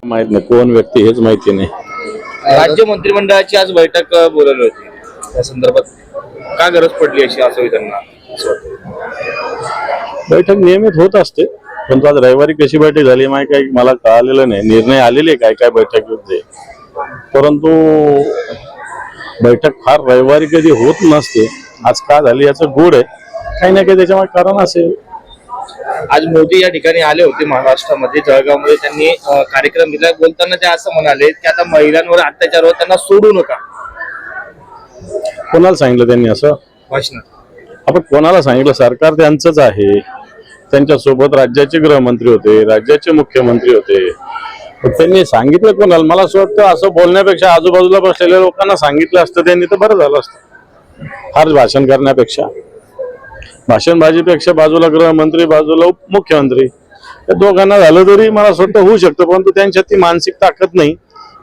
माहित नाही कोण व्यक्ती हेच माहिती नाही. राज्य मंत्रिमंडळाची आज बैठक बोलावली होती, त्या संदर्भात का गरज पडली अशी असावी त्यांना असं वाटतं? बैठक नियमित होत असते, पण आज रविवारी कशी बैठक झाली माहिती काही मला कळालेलं नाही. निर्णय आलेले काय काय बैठक होते, परंतु बैठक फार रविवारी कधी होत नसते. आज का झाली याचं गूढ आहे, काही ना काही त्याच्यामुळे कारण असेल. आज मोदी या ठिकाणी आले होते महाराष्ट्रामध्ये, जळगावमध्ये त्यांनी कार्यक्रम दिला. बोलताना ते असं म्हणाले की आता महिलांवर अत्याचार होत त्यांना सोडू नका. कोणाला सांगितलं त्यांनी असं? भाषणात आपण कोणाला सांगितलं? सरकार त्यांचंच आहे. त्यांच्यासोबत राज्याचे गृहमंत्री होते, राज्याचे मुख्यमंत्री होते. त्यांनी सांगितलं कोणाला? मला असं वाटतं असं बोलण्यापेक्षा आजूबाजूला बसलेल्या लोकांना सांगितलं असतं त्यांनी तर बरं झालं असतं. फार भाषण करण्यापेक्षा, भाषणबाजीपेक्षा बाजूला गृहमंत्री, बाजूला उपमुख्यमंत्री, या दोघांना झालं तरी मला असं वाटतं होऊ शकतं. परंतु त्यांच्यात ती मानसिक ताकद नाही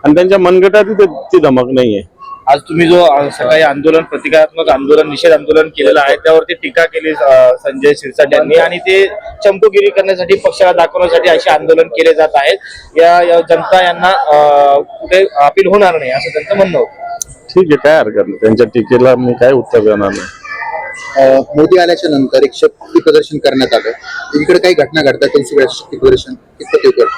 आणि त्यांच्या मनगटात ती धमक नाहीये. आज तुम्ही जो सकाळी आंदोलन, प्रतिकारात्मक आंदोलन, निषेध आंदोलन केलेलं आहे, त्यावरती टीका केली संजय शिरसाट यांनी, आणि ते चमकोगिरी करण्यासाठी, पक्षाला दाखवण्यासाठी असे आंदोलन केले जात आहेत. या जनता यांना कुठे अपील होणार नाही असं त्यांचं म्हणणं होतं. ठीक आहे, काय हरकत नाही. त्यांच्या टीकेला मी काय उत्तर देणार नाही. मोदी आल्याच्या नंतर एक शक्ती प्रदर्शन करण्यात आलं. इकडे काही घटना घडतात, त्यांची शक्ती प्रदर्शन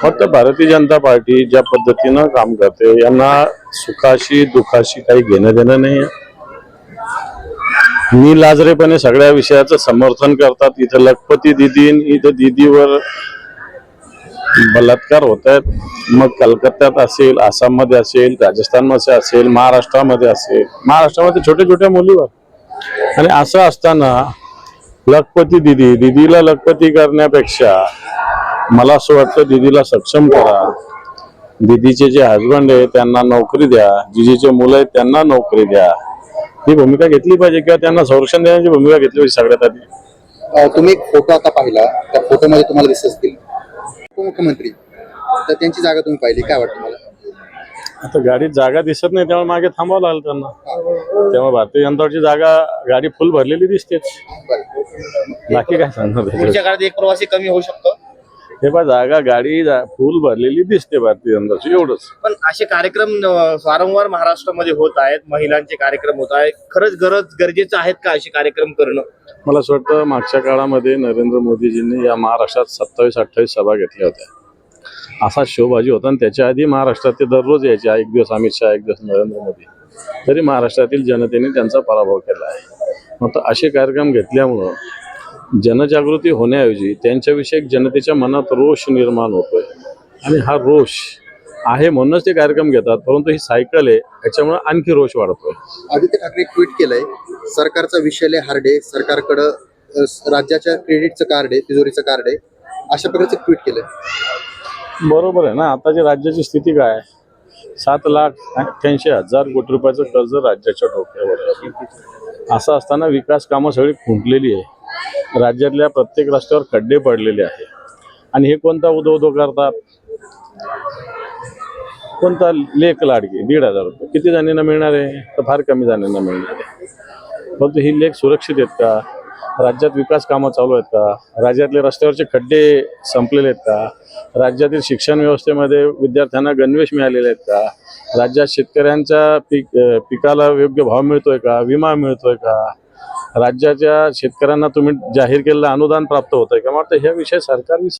फक्त भारतीय जनता पार्टी ज्या पद्धतीनं काम करते, यांना सुखाशी दुखाशी काही घेणं देणं नाही. मी लाजरेपणे सगळ्या विषयाचं समर्थन करतात. इथं लखपती दिदी, इथं दिदीवर बलात्कार होत आहेत. मग कलकत्त्यात असेल, आसाममध्ये असेल, राजस्थानमध्ये असेल, महाराष्ट्रामध्ये असेल, महाराष्ट्रामध्ये छोट्या छोट्या मुलीवर. आणि असं असताना लखपती दिदीला लखपती करण्यापेक्षा मला असं वाटतं दिदीला सक्षम करा. दिदीचे जे हजबंड आहे त्यांना नोकरी द्या, जिजीचे मुलं आहेत त्यांना नोकरी द्या. ही भूमिका घेतली पाहिजे किंवा त्यांना संरक्षण देण्याची भूमिका घेतली पाहिजे सगळ्यात आधी. तुम्ही एक फोटो आता पाहिला, त्या फोटोमध्ये तुम्हाला दिसत असतील उपमुख्यमंत्री, तर त्यांची जागा तुम्ही पाहिली, काय वाटतं मला? आता गाडीत जागा दिसत नाही, त्यामुळे मागे थांबावं लागेल त्यांना. त्यामुळे भारतीय जनता पार्टीची जागा गाडी फुल भरलेली दिसतेच. बाकी काय सांगणार? पुढच्या काळात एक प्रवासी कमी होऊ शकतो. हे बा, जागा गाडी फुल भरलेली दिसते भारतीय जनताची, एवढंच. पण असे कार्यक्रम वारंवार महाराष्ट्रामध्ये होत आहेत, महिलांचे कार्यक्रम होत आहेत. खरंच गरजेचं आहेत का असे कार्यक्रम करणं? मला असं वाटतं मागच्या काळामध्ये नरेंद्र मोदीजींनी या महाराष्ट्रात 27-28 सभा घेतल्या होत्या. असा शोबाजी होता. आणि त्याच्या आधी महाराष्ट्रात ते दररोज यायचे. एक दिवस अमित शहा, एक दिवस नरेंद्र मोदी. तरी महाराष्ट्रातील जनतेने त्यांचा पराभव केला आहे. मग असे कार्यक्रम घेतल्यामुळं जनजागृती होण्याऐवजी त्यांच्याविषयी जनतेच्या मनात रोष निर्माण होतोय. आणि हा रोष आहे म्हणूनच ते कार्यक्रम घेतात, परंतु ही सायकल आहे, याच्यामुळे आणखी रोष वाढतोय. आदित्य ठाकरे ट्विट केलंय, सरकारचा विषय लय हार्ड, सरकारकडं राज्याच्या क्रेडिटचं कार्ड आहे, तिजोरीचं कार्ड आहे, अशा प्रकारचं ट्विट केलंय. बरोबर आहे ना. आताची राज्याची स्थिती काय? 7,88,000 कोटी रुपयाचं कर्ज राज्याच्या डोक्यावर आहे. असं असताना विकास कामं सगळी खुंटलेली आहे. राज्यातल्या प्रत्येक रस्त्यावर खड्डे पडलेले आहे. आणि हे कोणता उदो करतात? कोणता लेख लाडकी 1,500 रुपये किती जणांना मिळणार आहे? तर फार कमी जणांना मिळणार आहे. परंतु ही लेख सुरक्षित आहेत का? राज्यात विकास कामं चालू आहेत का? राज्यातले रस्त्यावरचे खड्डे संपलेले आहेत का? राज्यातील शिक्षण व्यवस्थेमध्ये विद्यार्थ्यांना गणवेश मिळालेले आहेत का? राज्यात शेतकऱ्यांच्या पिकाला योग्य भाव मिळतोय का? विमा मिळतोय का? राज्याच्या शेतकऱ्यांना तुम्ही जाहीर केलेलं अनुदान प्राप्त होतंय का? वाटतं ह्या विषय सरकार